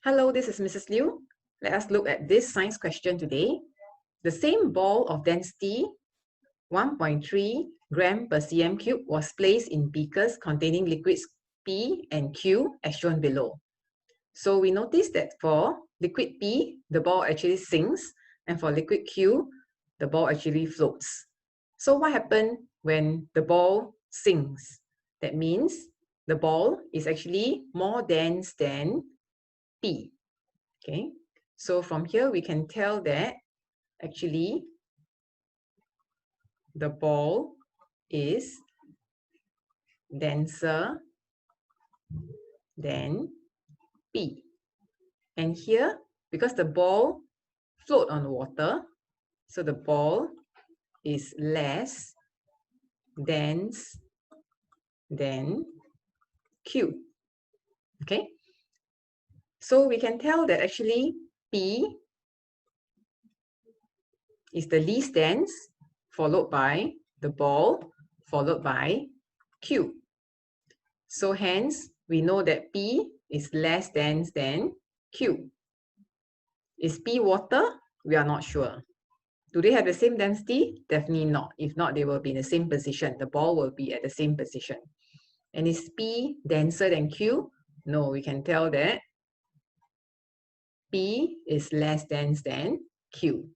Hello, this is Mrs. Liu. Let us look at this science question today. The same ball of density 1.3 gram per cm cube was placed in beakers containing liquids P and Q as shown below. So we notice that for liquid P, the ball actually sinks, and for liquid Q, the ball actually floats. So what happened when the ball sinks? That means the ball is actually more dense than P. Okay, so from here we can tell that actually the ball is denser than P. And here, because the ball float on water, so the ball is less dense than Q. Okay, so we can tell that actually P is the least dense, followed by the ball, followed by Q. So hence, we know that P is less dense than Q. Is P water? We are not sure. Do they have the same density? Definitely not. If not, they will be in the same position. The ball will be at the same position. And is P denser than Q? No, we can tell that P is less dense than Q.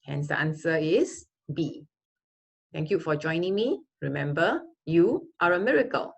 Hence the answer is B. Thank you for joining me. Remember, you are a miracle.